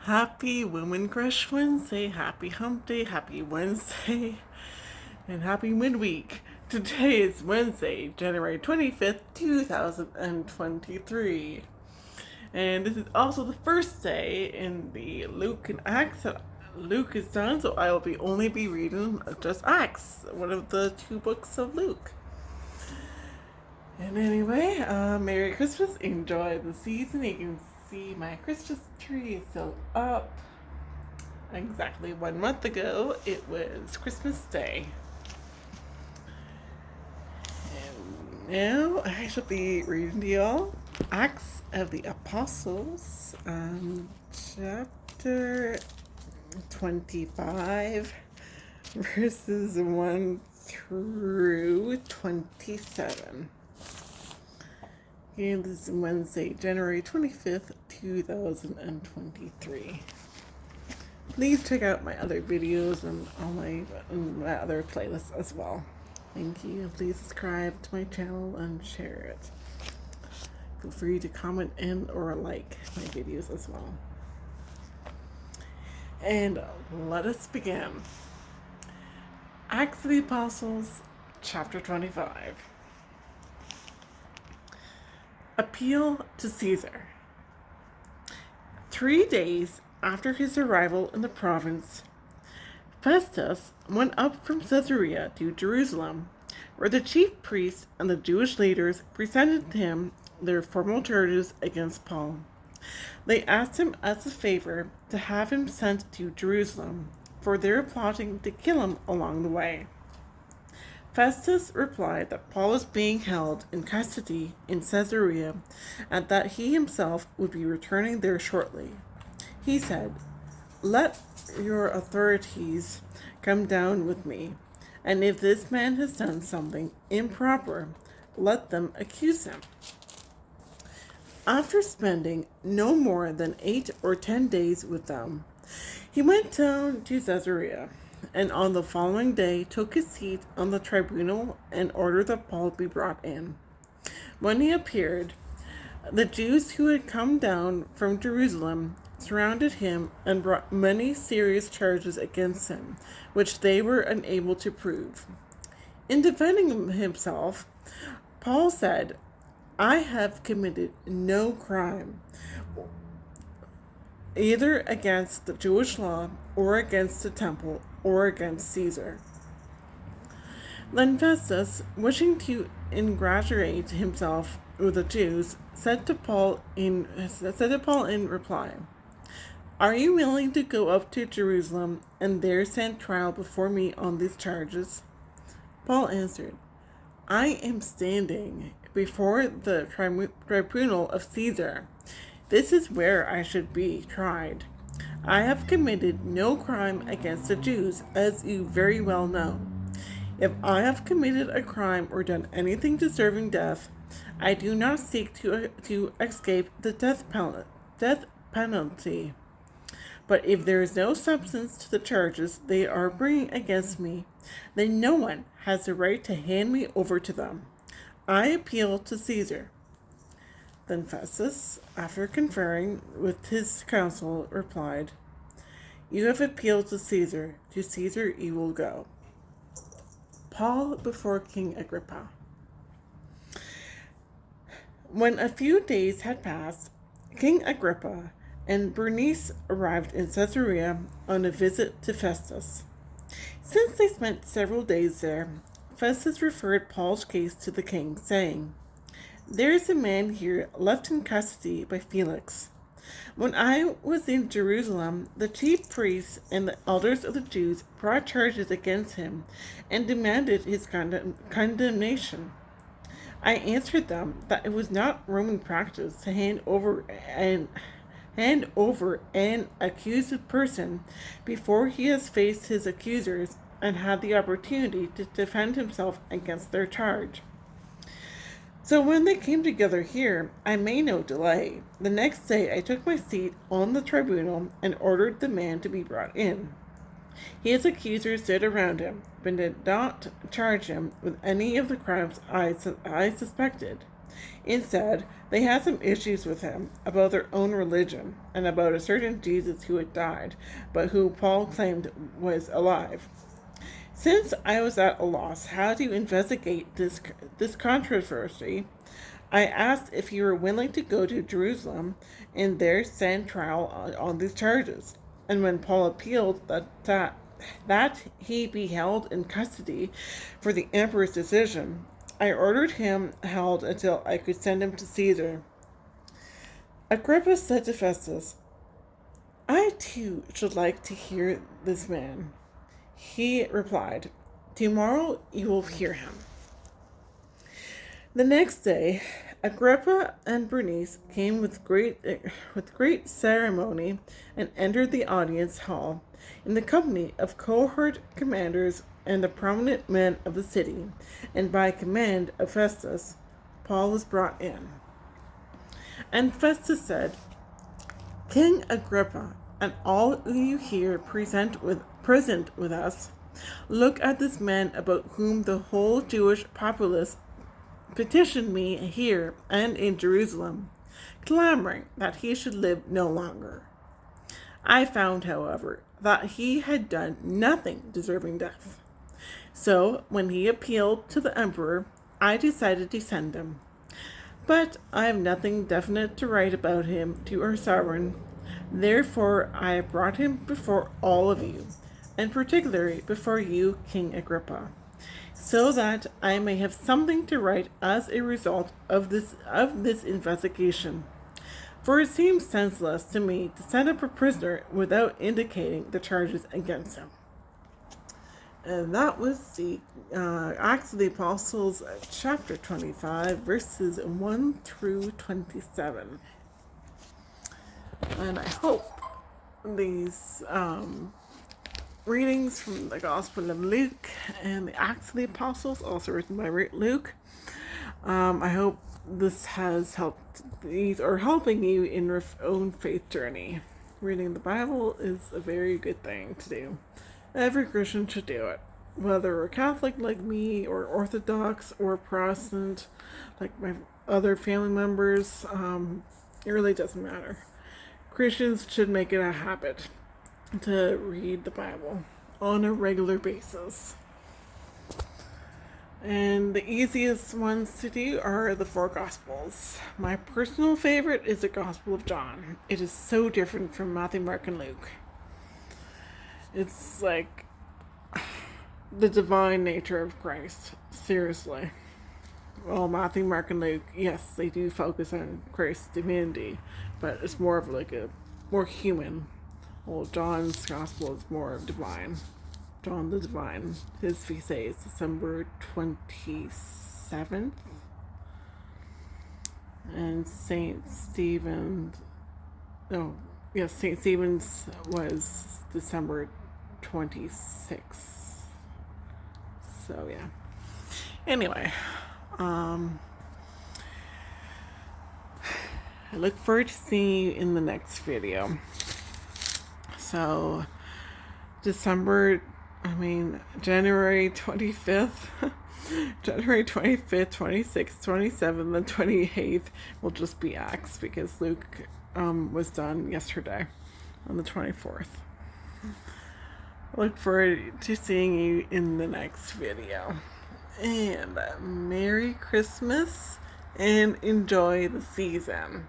Happy Women Crush Wednesday, happy Hump Day, happy Wednesday, and happy midweek. Today is Wednesday, January 25th, 2023. And this is also the first day in the Luke and Acts. Luke is done, so I will only be reading just Acts, one of the two books of Luke. And anyway, Merry Christmas. Enjoy the season. You can see my Christmas tree is still up. Exactly 1 month ago, it was Christmas Day. And now I shall be reading to y'all Acts of the Apostles, chapter 25, verses 1 through 27. And this is Wednesday, January 25th, 2023. Please check out my other videos and all my other playlists as well. Thank you. Please subscribe to my channel and share it. Feel free to comment and or like my videos as well. And let us begin. Acts of the Apostles, chapter 25. Appeal to Caesar. 3 days after his arrival in the province, Festus went up from Caesarea to Jerusalem, where the chief priests and the Jewish leaders presented to him their formal charges against Paul. They asked him as a favor to have him sent to Jerusalem, for they were plotting to kill him along the way. Festus replied that Paul was being held in custody in Caesarea and that he himself would be returning there shortly. He said, "Let your authorities come down with me, and if this man has done something improper, let them accuse him." After spending no more than 8 or 10 days with them, he went down to Caesarea, and on the following day took his seat on the tribunal and ordered that Paul be brought in. When he appeared, the Jews who had come down from Jerusalem surrounded him and brought many serious charges against him, which they were unable to prove. In defending himself, Paul said, "I have committed no crime, either against the Jewish law or against the temple or against Caesar." Then Festus, wishing to ingratiate himself with the Jews, said to Paul in reply, "Are you willing to go up to Jerusalem and there stand trial before me on these charges?" Paul answered, "I am standing before the tribunal of Caesar. This is where I should be tried. I have committed no crime against the Jews, as you very well know. If I have committed a crime or done anything deserving death, I do not seek to escape the death penalty. But if there is no substance to the charges they are bringing against me, then no one has the right to hand me over to them. I appeal to Caesar." Then Festus, after conferring with his council, replied, "You have appealed to Caesar you will go." Paul before King Agrippa. When a few days had passed, King Agrippa and Bernice arrived in Caesarea on a visit to Festus. Since they spent several days there, Festus referred Paul's case to the king, saying, "There is a man here left in custody by Felix. When I was in Jerusalem, the chief priests and the elders of the Jews brought charges against him and demanded his condemnation. I answered them that it was not Roman practice to hand over an accused person before he has faced his accusers and had the opportunity to defend himself against their charge. So when they came together here, I made no delay. The next day I took my seat on the tribunal and ordered the man to be brought in. His accusers stood around him, but did not charge him with any of the crimes I suspected. Instead, they had some issues with him about their own religion and about a certain Jesus who had died, but who Paul claimed was alive. Since I was at a loss how to investigate this controversy, I asked if he were willing to go to Jerusalem and there stand trial on these charges. And when Paul appealed that he be held in custody for the emperor's decision, I ordered him held until I could send him to Caesar. Agrippa said to Festus, "I too should like to hear this man." He replied, "Tomorrow you will hear him." The next day, Agrippa and Bernice came with great ceremony and entered the audience hall in the company of cohort commanders and the prominent men of the city, and by command of Festus, Paul was brought in. And Festus said, "King Agrippa, and all you here present with us, look at this man about whom the whole Jewish populace petitioned me here and in Jerusalem, clamoring that he should live no longer. I found, however, that he had done nothing deserving death. So, when he appealed to the emperor, I decided to send him. But I have nothing definite to write about him to our sovereign. Therefore, I have brought him before all of you, and particularly before you, King Agrippa, so that I may have something to write as a result of this investigation. For it seems senseless to me to send up a prisoner without indicating the charges against him." And that was the Acts of the Apostles, chapter 25, verses 1 through 27. And I hope these readings from the Gospel of Luke and the Acts of the Apostles, also written by Luke, I hope this has helped. These are helping you in your own faith journey. Reading the Bible is a very good thing to do. Every Christian should do it, whether we're Catholic like me, or Orthodox, or Protestant like my other family members. It really doesn't matter. Christians should make it a habit to read the Bible on a regular basis. And the easiest ones to do are the 4 Gospels. My personal favorite is the Gospel of John. It is so different from Matthew, Mark, and Luke. It's like the divine nature of Christ. Seriously. Well, Matthew, Mark, and Luke, yes, they do focus on Christ's divinity, but it's more of like a more human. Well, John's Gospel is more divine. John the Divine. His feast day is December 27th. And St. Stephen's was December 26th. So, yeah. Anyway, I look forward to seeing you in the next video. So, January 25th, January 25th, 26th, 27th, and 28th will just be Acts, because Luke was done yesterday on the 24th. I look forward to seeing you in the next video. And Merry Christmas and enjoy the season.